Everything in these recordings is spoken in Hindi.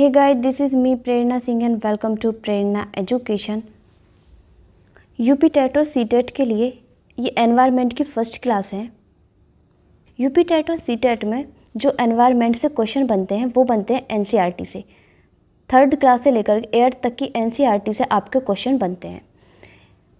Hey guys, this is me Prerna Singh and welcome to Prerna Education. UP TET और सी टेट के लिए ये एनवायरनमेंट की फर्स्ट क्लास है। यूपी टेट और सी टेट में जो एनवायरनमेंट से क्वेश्चन बनते हैं वो बनते हैं एनसीईआरटी से। थर्ड क्लास से लेकर 8th तक की एनसीईआरटी से आपके क्वेश्चन बनते हैं।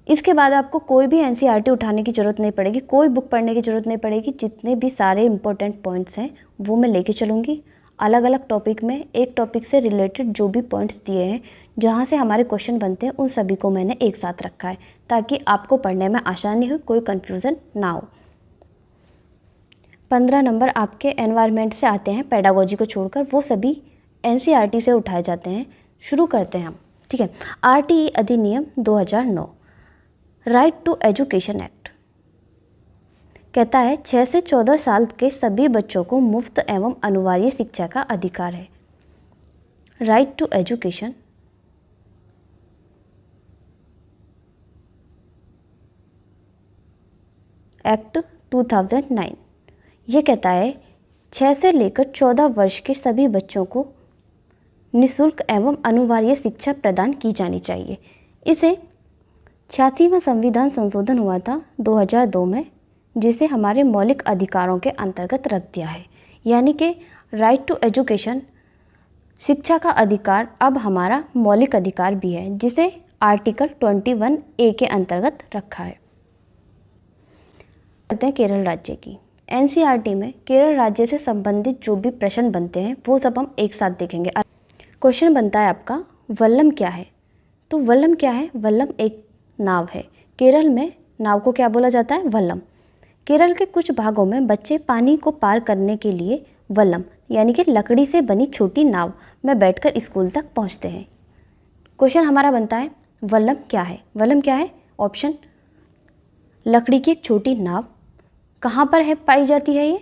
इसके बाद आपको कोई भी एनसीईआरटी उठाने की ज़रूरत नहीं पड़ेगी, कोई बुक पढ़ने की ज़रूरत नहीं पड़ेगी। जितने भी सारे इंपॉर्टेंट पॉइंट्स हैं वो मैं लेके चलूँगी। अलग अलग टॉपिक में एक टॉपिक से रिलेटेड जो भी पॉइंट्स दिए हैं, जहाँ से हमारे क्वेश्चन बनते हैं, उन सभी को मैंने एक साथ रखा है ताकि आपको पढ़ने में आसानी हो, कोई कन्फ्यूज़न ना हो। 15 नंबर आपके एनवायरनमेंट से आते हैं, पेडागोजी को छोड़कर वो सभी एनसीईआरटी से उठाए जाते हैं। शुरू करते हैं हम, ठीक है। आरटीई अधिनियम 2009, राइट टू एजुकेशन एक्ट कहता है 6 से 14 साल के सभी बच्चों को मुफ्त एवं अनिवार्य शिक्षा का अधिकार है। राइट टू एजुकेशन एक्ट 2009 ये कहता है 6 से लेकर 14 वर्ष के सभी बच्चों को निःशुल्क एवं अनिवार्य शिक्षा प्रदान की जानी चाहिए। इसे 86वां संविधान संशोधन हुआ था 2002 में, जिसे हमारे मौलिक अधिकारों के अंतर्गत रख दिया है। यानी कि राइट टू एजुकेशन, शिक्षा का अधिकार, अब हमारा मौलिक अधिकार भी है, जिसे आर्टिकल 21A के अंतर्गत रखा है। करते हैं केरल राज्य की। एनसीईआरटी में केरल राज्य से संबंधित जो भी प्रश्न बनते हैं वो सब हम एक साथ देखेंगे। क्वेश्चन बनता है आपका, वल्लम क्या है? तो वल्लम क्या है? वल्लम एक नाव है। केरल में नाव को क्या बोला जाता है? वल्लम। केरल के कुछ भागों में बच्चे पानी को पार करने के लिए वल्लम यानी कि लकड़ी से बनी छोटी नाव में बैठकर स्कूल तक पहुंचते हैं। क्वेश्चन हमारा बनता है, वल्लम क्या है? वल्लम क्या है? ऑप्शन, लकड़ी की एक छोटी नाव। कहाँ पर है पाई जाती है ये?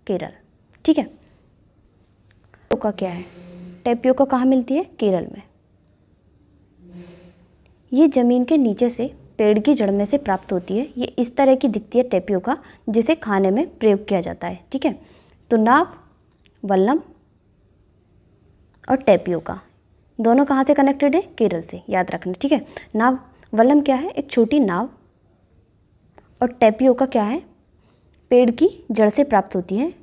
केरल, ठीक है। टेपियोका क्या है? टेपियोका कहाँ मिलती है? केरल में। ये ज़मीन के नीचे से पेड़ की जड़ में से प्राप्त होती है। ये इस तरह की दिखती है टेपियोका, जिसे खाने में प्रयोग किया जाता है, ठीक है। तो नाव, वल्लम और टेपियोका दोनों कहाँ से कनेक्टेड है? केरल से, याद रखना, ठीक है। नाव, वल्लम क्या है? एक छोटी नाव। और टेपियोका क्या है? पेड़ की जड़ से प्राप्त होती है,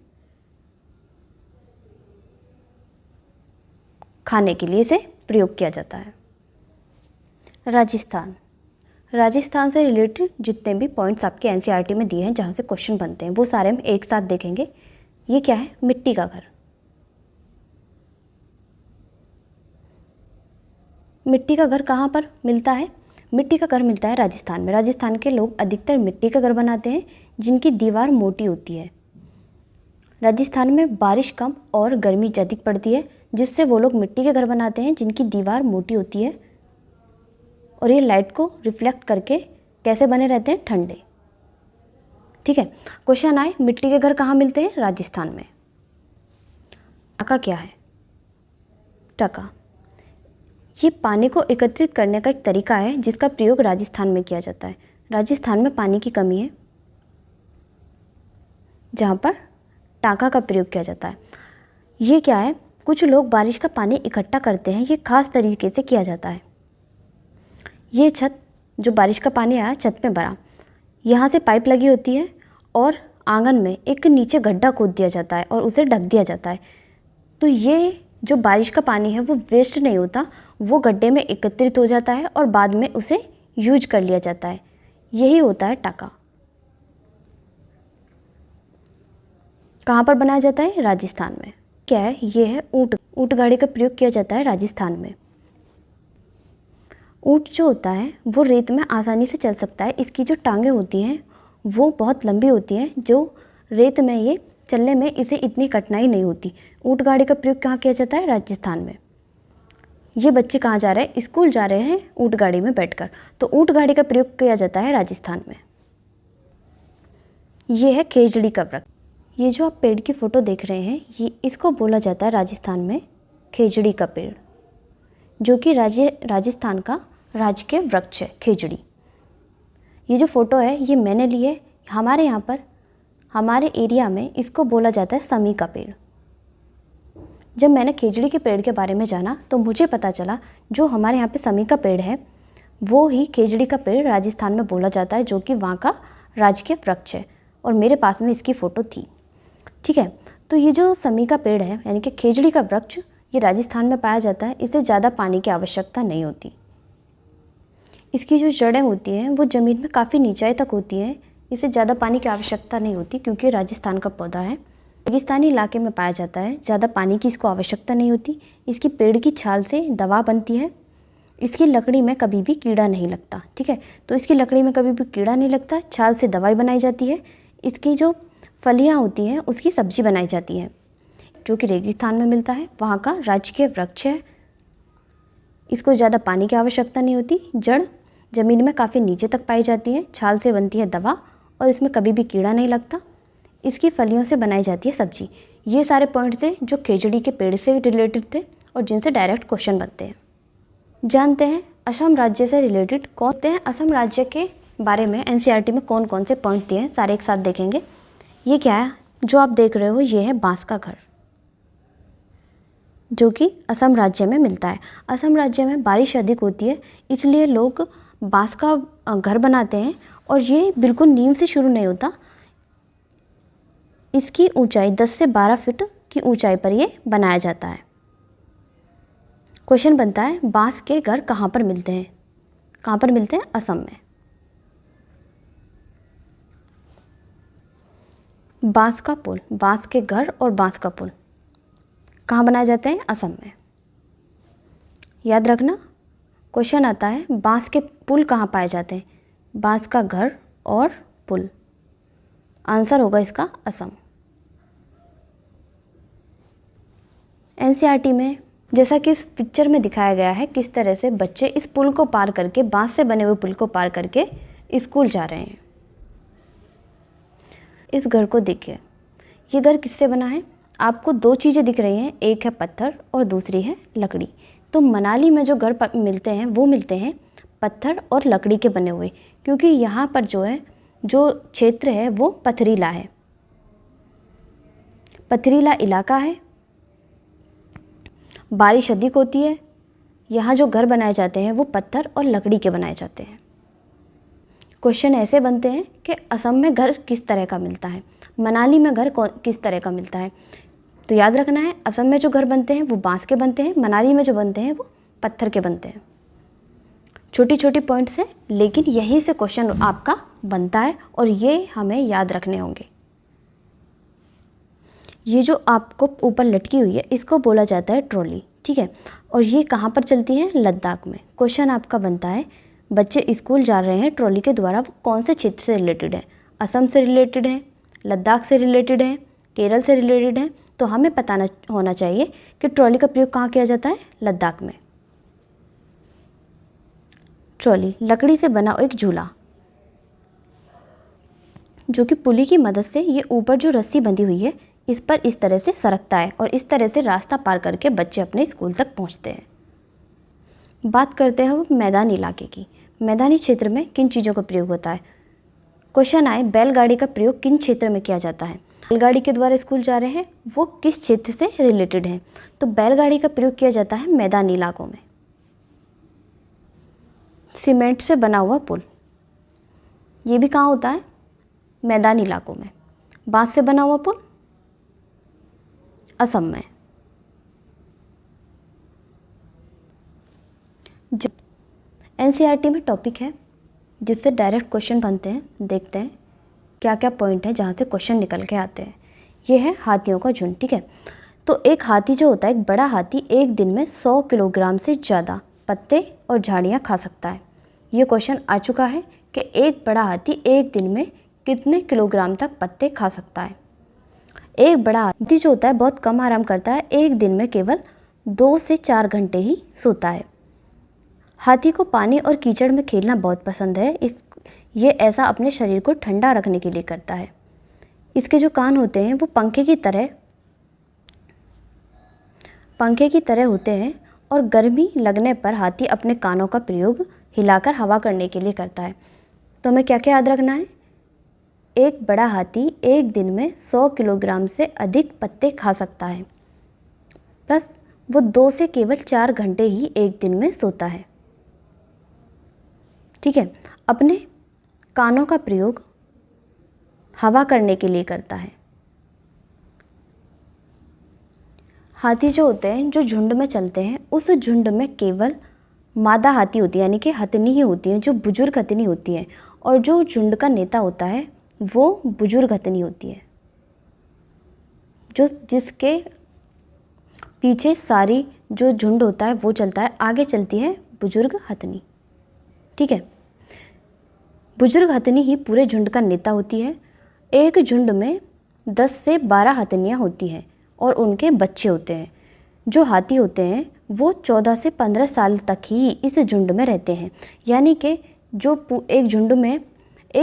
खाने के लिए इसे प्रयोग किया जाता है। राजस्थान, राजस्थान से रिलेटेड जितने भी पॉइंट्स आपके एनसीईआरटी में दिए हैं, जहाँ से क्वेश्चन बनते हैं, वो सारे हम एक साथ देखेंगे। ये क्या है? मिट्टी का घर। मिट्टी का घर कहाँ पर मिलता है? मिट्टी का घर मिलता है राजस्थान में। राजस्थान के लोग अधिकतर मिट्टी का घर बनाते हैं, जिनकी दीवार मोटी होती है। राजस्थान में बारिश कम और गर्मी अधिक पड़ती है, जिससे वो लोग मिट्टी के घर बनाते हैं जिनकी दीवार मोटी होती है, और ये लाइट को रिफ्लेक्ट करके कैसे बने रहते हैं? ठंडे, ठीक है। क्वेश्चन आए, मिट्टी के घर कहाँ मिलते हैं? राजस्थान में। टका क्या है? टका ये पानी को एकत्रित करने का एक तरीका है, जिसका प्रयोग राजस्थान में किया जाता है। राजस्थान में पानी की कमी है, जहाँ पर टाका का प्रयोग किया जाता है। ये क्या है? कुछ लोग बारिश का पानी इकट्ठा करते हैं, ये खास तरीके से किया जाता है। ये छत, जो बारिश का पानी आया छत में भरा, यहाँ से पाइप लगी होती है और आंगन में एक नीचे गड्ढा खोद दिया जाता है और उसे ढक दिया जाता है। तो ये जो बारिश का पानी है वो वेस्ट नहीं होता, वो गड्ढे में एकत्रित हो जाता है और बाद में उसे यूज कर लिया जाता है। यही होता है टाका। कहाँ पर बनाया जाता है? राजस्थान में। क्या है? ये है ऊँट। ऊँट गाड़ी का प्रयोग किया जाता है राजस्थान में। ऊँट जो होता है वो रेत में आसानी से चल सकता है। इसकी जो टांगें होती हैं वो बहुत लंबी होती हैं, जो रेत में ये चलने में इसे इतनी कठिनाई नहीं होती। ऊँट गाड़ी का प्रयोग कहाँ किया जाता है? राजस्थान में। ये बच्चे कहाँ जा रहे हैं? स्कूल जा रहे हैं ऊँट गाड़ी में बैठकर, तो ऊँट गाड़ी का प्रयोग किया जाता है राजस्थान में। ये है खेजड़ी का वृक्ष। ये जो आप पेड़ की फ़ोटो देख रहे हैं, ये इसको बोला जाता है राजस्थान में खेजड़ी का पेड़, जो कि राजस्थान का राजकीय वृक्ष है, खेजड़ी। ये जो फ़ोटो है ये मैंने ली है। हमारे यहाँ पर, हमारे एरिया में इसको बोला जाता है समी का पेड़। जब मैंने खेजड़ी के पेड़ के बारे में जाना तो मुझे पता चला जो हमारे यहाँ पे समी का पेड़ है वो ही खेजड़ी का पेड़ राजस्थान में बोला जाता है, जो कि वहाँ का राजकीय वृक्ष है और मेरे पास में इसकी फ़ोटो थी। ठीक है, तो ये जो समी का पेड़ है यानी कि खेजड़ी का वृक्ष, ये राजस्थान में पाया जाता है। इसे ज़्यादा पानी की आवश्यकता नहीं होती। इसकी जो जड़ें होती हैं वो ज़मीन में काफ़ी नीचाई तक होती हैं। इसे ज़्यादा पानी की आवश्यकता नहीं होती क्योंकि राजस्थान का पौधा है, रेगिस्तानी इलाके में पाया जाता है। ज़्यादा पानी की इसको आवश्यकता नहीं होती। इसकी पेड़ की छाल से दवा बनती है। इसकी लकड़ी में कभी भी कीड़ा नहीं लगता। ठीक है, तो इसकी लकड़ी में कभी भी कीड़ा नहीं लगता। छाल से दवाई बनाई जाती है। इसकी जो फलियाँ होती हैं उसकी सब्जी बनाई जाती है, जो कि रेगिस्तान में मिलता है, वहाँ का राजकीय वृक्ष है। इसको ज़्यादा पानी की आवश्यकता नहीं होती। जड़ ज़मीन में काफ़ी नीचे तक पाई जाती है। छाल से बनती है दवा और इसमें कभी भी कीड़ा नहीं लगता। इसकी फलियों से बनाई जाती है सब्जी। ये सारे पॉइंट थे जो खेजड़ी के पेड़ से रिलेटेड थे और जिनसे डायरेक्ट क्वेश्चन बनते हैं। जानते हैं असम राज्य से रिलेटेड असम राज्य के बारे में एनसीईआरटी में कौन कौन से पॉइंट दिए हैं, सारे एक साथ देखेंगे। ये क्या है जो आप देख रहे हो, ये है बांस का घर, जो कि असम राज्य में मिलता है। असम राज्य में बारिश अधिक होती है, इसलिए लोग बांस का घर बनाते हैं और ये बिल्कुल नींव से शुरू नहीं होता। इसकी ऊंचाई 10 से 12 फीट की ऊंचाई पर ये बनाया जाता है। क्वेश्चन बनता है बांस के घर कहाँ पर मिलते हैं? कहाँ पर मिलते हैं? असम में। बांस का पुल, बांस के घर और बांस का पुल कहाँ बनाए जाते हैं? असम में। याद रखना, क्वेश्चन आता है बांस के पुल कहाँ पाए जाते हैं? बांस का घर और पुल। आंसर होगा इसका असम। एनसीईआरटी में जैसा कि इस पिक्चर में दिखाया गया है किस तरह से बच्चे इस पुल को पार करके, बांस से बने हुए पुल को पार करके स्कूल जा रहे हैं। इस घर को देखिए, ये घर किससे बना है? आपको दो चीज़ें दिख रही हैं, एक है पत्थर और दूसरी है लकड़ी। तो मनाली में जो घर मिलते हैं वो मिलते हैं पत्थर और लकड़ी के बने हुए, क्योंकि यहाँ पर जो क्षेत्र है वो पथरीला है, पथरीला इलाका है, बारिश अधिक होती है। यहाँ जो घर बनाए जाते हैं वो पत्थर और लकड़ी के बनाए जाते हैं। क्वेश्चन ऐसे बनते हैं कि असम में घर किस तरह का मिलता है, मनाली में घर किस तरह का मिलता है। तो याद रखना है, असम में जो घर बनते हैं वो बांस के बनते हैं, मनाली में जो बनते हैं वो पत्थर के बनते हैं। छोटी छोटी पॉइंट्स है, लेकिन यहीं से क्वेश्चन आपका बनता है और ये हमें याद रखने होंगे। ये जो आपको ऊपर लटकी हुई है इसको बोला जाता है ट्रॉली। ठीक है, और ये कहाँ पर चलती है? लद्दाख में। क्वेश्चन आपका बनता है बच्चे स्कूल जा रहे हैं ट्रॉली के द्वारा, वो कौन से क्षेत्र से रिलेटेड है? असम से रिलेटेड है, लद्दाख से रिलेटेड है, केरल से रिलेटेड है। तो हमें पता होना चाहिए कि ट्रॉली का प्रयोग कहाँ किया जाता है? लद्दाख में। ट्रॉली लकड़ी से बना एक झूला, जो कि पुली की मदद से ये ऊपर जो रस्सी बंधी हुई है इस पर इस तरह से सरकता है और इस तरह से रास्ता पार करके बच्चे अपने स्कूल तक पहुंचते हैं। बात करते हैं अब मैदानी इलाके की। मैदानी क्षेत्र में किन चीज़ों का प्रयोग होता है? क्वेश्चन आए बैलगाड़ी का प्रयोग किन क्षेत्र में किया जाता है? बैलगाड़ी के द्वारा स्कूल जा रहे हैं वो किस क्षेत्र से रिलेटेड है? तो बैलगाड़ी का प्रयोग किया जाता है मैदानी इलाकों में। सीमेंट से बना हुआ पुल, ये भी कहाँ होता है? मैदानी इलाकों में। बांस से बना हुआ पुल असम में। एनसीईआरटी में टॉपिक है जिससे डायरेक्ट क्वेश्चन बनते हैं। देखते हैं क्या क्या पॉइंट है जहाँ से क्वेश्चन निकल के आते हैं। ये है हाथियों का झुंड। ठीक है, तो एक हाथी जो होता है, एक बड़ा हाथी एक दिन में 100 किलोग्राम से ज़्यादा पत्ते और झाड़ियाँ खा सकता है। ये क्वेश्चन आ चुका है कि एक बड़ा हाथी एक दिन में कितने किलोग्राम तक पत्ते खा सकता है। एक बड़ा हाथी जो होता है बहुत कम आराम करता है, एक दिन में केवल 2 से 4 घंटे ही सोता है। हाथी को पानी और कीचड़ में खेलना बहुत पसंद है। ये ऐसा अपने शरीर को ठंडा रखने के लिए करता है। इसके जो कान होते हैं वो पंखे की तरह होते हैं और गर्मी लगने पर हाथी अपने कानों का प्रयोग हिलाकर हवा करने के लिए करता है। तो हमें क्या क्या याद रखना है? एक बड़ा हाथी एक दिन में 100 किलोग्राम से अधिक पत्ते खा सकता है। प्लस वो 2 से केवल 4 घंटे ही एक दिन में सोता है। ठीक है, अपने कानों का प्रयोग हवा करने के लिए करता है। हाथी जो होते हैं, जो झुंड में चलते हैं, उस झुंड में केवल मादा हाथी होती है, यानी कि हथनी ही होती है, जो बुजुर्ग हथनी होती है, और जो झुंड का नेता होता है वो बुजुर्ग हथनी होती है, जो जिसके पीछे सारी जो झुंड होता है वो चलता है, आगे चलती है बुजुर्ग हथनी। ठीक है, बुजुर्ग हथनी ही पूरे झुंड का नेता होती है। एक झुंड में 10 से 12 हथनियाँ होती हैं और उनके बच्चे होते हैं। जो हाथी होते हैं वो 14 से 15 साल तक ही इस झुंड में रहते हैं, यानी कि जो एक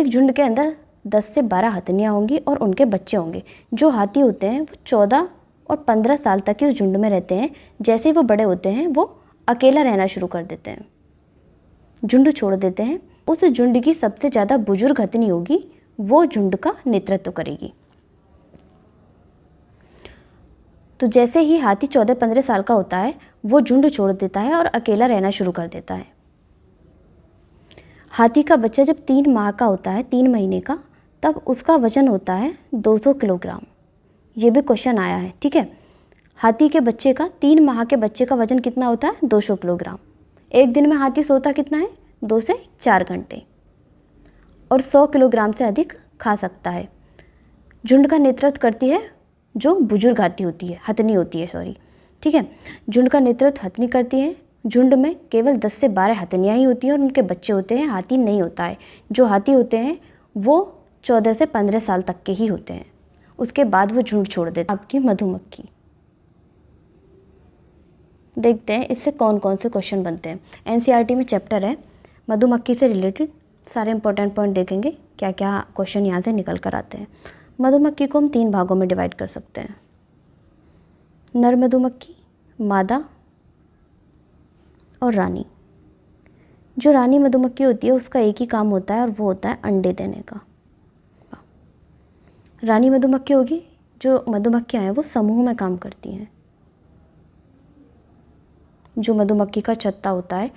झुंड के अंदर 10 से 12 हथनियाँ होंगी और उनके बच्चे होंगे। जो हाथी होते हैं वो 14 और 15 साल तक ही उस झुंड में रहते हैं। जैसे ही वो बड़े होते हैं वो अकेला रहना शुरू कर देते हैं, झुंड छोड़ देते हैं। उस झुंड की सबसे ज़्यादा बुजुर्ग हथनी होगी, वो झुंड का नेतृत्व करेगी। तो जैसे ही हाथी 14-15 साल का होता है वो झुंड छोड़ देता है और अकेला रहना शुरू कर देता है। हाथी का बच्चा जब 3 माह का होता है, 3 महीने का, तब उसका वजन होता है 200 किलोग्राम। ये भी क्वेश्चन आया है। ठीक है, हाथी के बच्चे का 3 माह के बच्चे का वजन कितना होता है? 200 किलोग्राम। एक दिन में हाथी सोता कितना है? 2 से 4 घंटे, और 100 किलोग्राम से अधिक खा सकता है। झुंड का नेतृत्व करती है जो बुजुर्ग हथनी होती है। ठीक है, झुंड का नेतृत्व हथनी करती है। झुंड में केवल 10 से 12 हथनियाँ ही होती हैं और उनके बच्चे होते हैं, हाथी नहीं होता है। जो हाथी होते हैं वो 14 से 15 साल तक के ही होते हैं, उसके बाद वो झुंड छोड़ देते हैं। आपकी मधुमक्खी, देखते हैं इससे कौन कौन से क्वेश्चन बनते हैं। एनसीईआरटी में चैप्टर है मधुमक्खी से रिलेटेड, सारे इंपॉर्टेंट पॉइंट देखेंगे, क्या क्या क्वेश्चन यहाँ से निकल कर आते हैं। मधुमक्खी को हम 3 भागों में डिवाइड कर सकते हैं, नर मधुमक्खी, मादा और रानी। जो रानी मधुमक्खी होती है उसका एक ही काम होता है और वो होता है अंडे देने का। रानी मधुमक्खी होगी, जो मधुमक्खियाँ हैं वो समूह में काम करती हैं। जो मधुमक्खी का छत्ता होता है,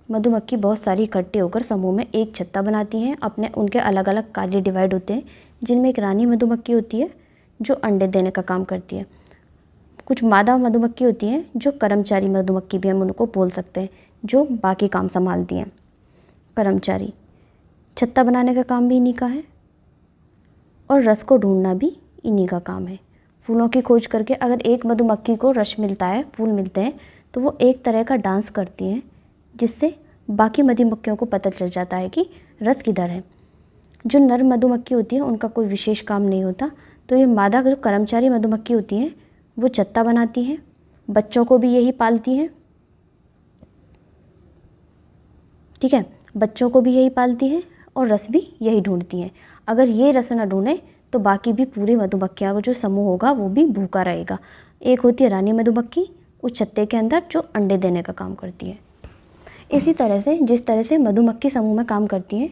मधुमक्खी बहुत सारी इकट्ठे होकर समूह में एक छत्ता बनाती हैं। अपने उनके अलग अलग कार्य डिवाइड होते हैं, जिनमें एक रानी मधुमक्खी होती है जो अंडे देने का काम करती है। कुछ मादा मधुमक्खी होती हैं जो कर्मचारी मधुमक्खी भी हम उनको बोल सकते हैं, जो बाकी काम संभालती हैं। कर्मचारी, छत्ता बनाने का काम भी इन्हीं का है और रस को ढूंढना भी इन्हीं का काम है। फूलों की खोज करके अगर एक मधुमक्खी को रस मिलता है, फूल मिलते हैं, तो वो एक तरह का डांस करती हैं, जिससे बाकी मधुमक्खियों को पता चल जाता है कि रस किधर है। जो नर मधुमक्खी होती है उनका कोई विशेष काम नहीं होता। तो ये मादा जो कर्मचारी मधुमक्खी होती हैं वो छत्ता बनाती हैं, बच्चों को भी यही पालती हैं। ठीक है, बच्चों को भी यही पालती हैं और रस भी यही ढूंढती हैं। अगर ये रस ना ढूंढे तो बाकी भी पूरी मधुमक्खियाँ का जो समूह होगा वो भी भूखा रहेगा। एक होती है रानी मधुमक्खी उस छत्ते के अंदर जो अंडे देने का काम करती है। इसी तरह से जिस तरह से मधुमक्खी समूह में काम करती है,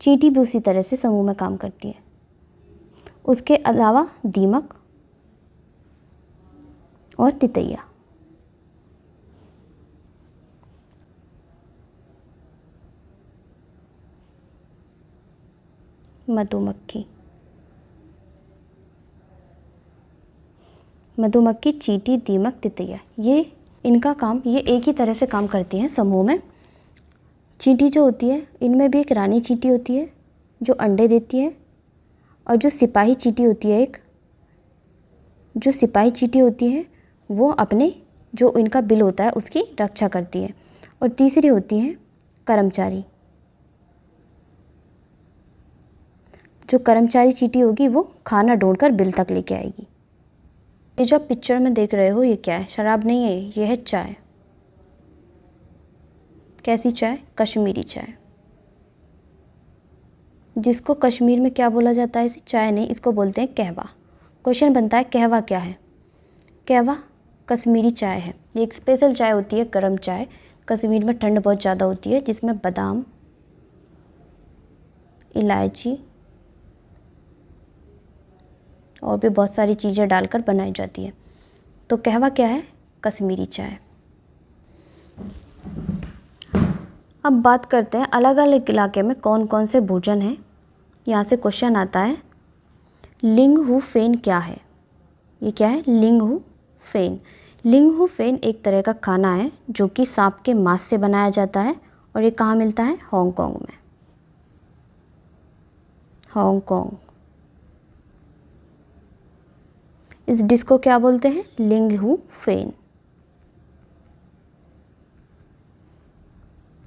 चींटी भी उसी तरह से समूह में काम करती है। उसके अलावा दीमक और तितैया। मधुमक्खी, चींटी, दीमक, तितैया, ये इनका काम, ये एक ही तरह से काम करती हैं समूह में। चींटी जो होती है, इनमें भी एक रानी चींटी होती है जो अंडे देती है, और जो सिपाही चींटी होती है, जो सिपाही चींटी होती है वो अपने जो इनका बिल होता है उसकी रक्षा करती है। और तीसरी होती है कर्मचारी। जो कर्मचारी चींटी होगी वो खाना ढूंढकर बिल तक लेके आएगी। ये जो आप पिक्चर में देख रहे हो ये क्या है? शराब नहीं है, ये है चाय। कैसी चाय? कश्मीरी चाय। जिसको कश्मीर में क्या बोला जाता है? इसे चाय नहीं, इसको बोलते हैं कहवा। क्वेश्चन बनता है कहवा क्या है? कहवा कश्मीरी चाय है। ये एक स्पेशल चाय होती है, गर्म चाय। कश्मीर में ठंड बहुत ज़्यादा होती है, जिसमें बादाम, इलायची और भी बहुत सारी चीज़ें डालकर बनाई जाती है। तो कहवा क्या है? कश्मीरी चाय। अब बात करते हैं अलग अलग इलाके में कौन कौन से भोजन हैं। यहाँ से क्वेश्चन आता है, लिंगहू फेन क्या है? ये क्या है? लिंगहू फेन। लिंगहू फेन एक तरह का खाना है जो कि सांप के मांस से बनाया जाता है और ये कहाँ मिलता है? हांगकांग में। हांगकांग। इस डिश को क्या बोलते हैं? लिंगहू फेन,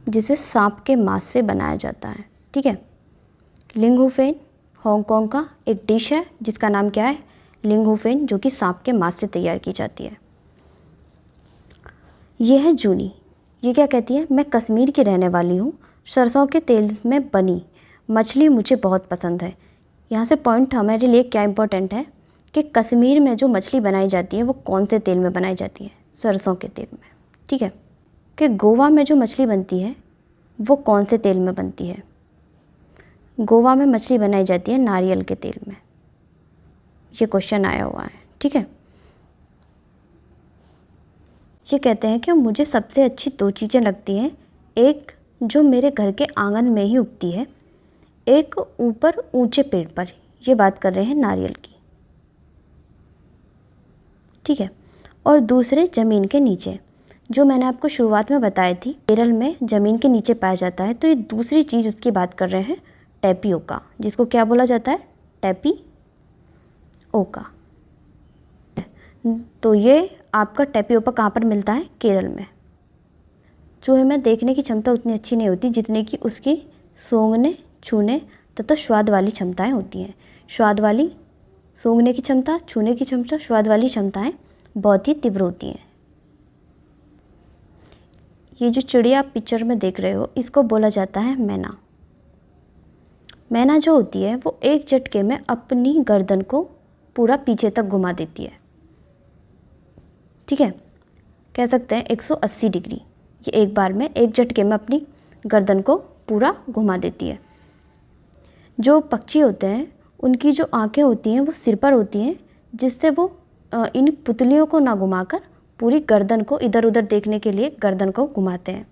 जिसे सांप के मांस से बनाया जाता है। ठीक है, लिंगहू फेन हांगकांग का एक डिश है जिसका नाम क्या है? लिंगहू फेन, जो कि सांप के मांस से तैयार की जाती है। ये है जूनी। ये क्या कहती है? मैं कश्मीर की रहने वाली हूँ, सरसों के तेल में बनी मछली मुझे बहुत पसंद है। यहाँ से पॉइंट हमारे लिए क्या इम्पोर्टेंट है कि कश्मीर में जो मछली बनाई जाती है वो कौन से तेल में बनाई जाती है? सरसों के तेल में। ठीक है, कि गोवा में जो मछली बनती है वो कौन से तेल में बनती है? गोवा में मछली बनाई जाती है नारियल के तेल में। ये क्वेश्चन आया हुआ है। ठीक है, ये कहते हैं कि मुझे सबसे अच्छी दो चीज़ें लगती हैं, एक जो मेरे घर के आंगन में ही उगती है, एक ऊपर ऊंचे पेड़ पर। ये बात कर रहे हैं नारियल की। ठीक है, और दूसरे ज़मीन के नीचे, जो मैंने आपको शुरुआत में बताई थी केरल में ज़मीन के नीचे पाया जाता है। तो ये दूसरी चीज़ उसकी बात कर रहे हैं, टैपियोका, जिसको क्या बोला जाता है? टैपियोका। तो ये आपका टैपियोका कहाँ पर मिलता है? केरल में। चूहे में देखने की क्षमता उतनी अच्छी नहीं होती जितनी कि उसकी सूंघने, छूने तथा स्वाद वाली क्षमताएं होती हैं। स्वाद वाली, सूंघने की क्षमता, छूने की क्षमता, स्वाद वाली क्षमताएं बहुत ही तीव्र होती हैं। ये जो चिड़िया आप पिक्चर में देख रहे हो, इसको बोला जाता है मैना। मैना जो होती है वो एक झटके में अपनी गर्दन को पूरा पीछे तक घुमा देती है। ठीक है, कह सकते हैं 180 डिग्री। ये एक बार में, एक झटके में अपनी गर्दन को पूरा घुमा देती है। जो पक्षी होते हैं उनकी जो आंखें होती हैं वो सिर पर होती हैं, जिससे वो इन पुतलियों को ना घुमाकर पूरी गर्दन को इधर उधर देखने के लिए गर्दन को घुमाते हैं।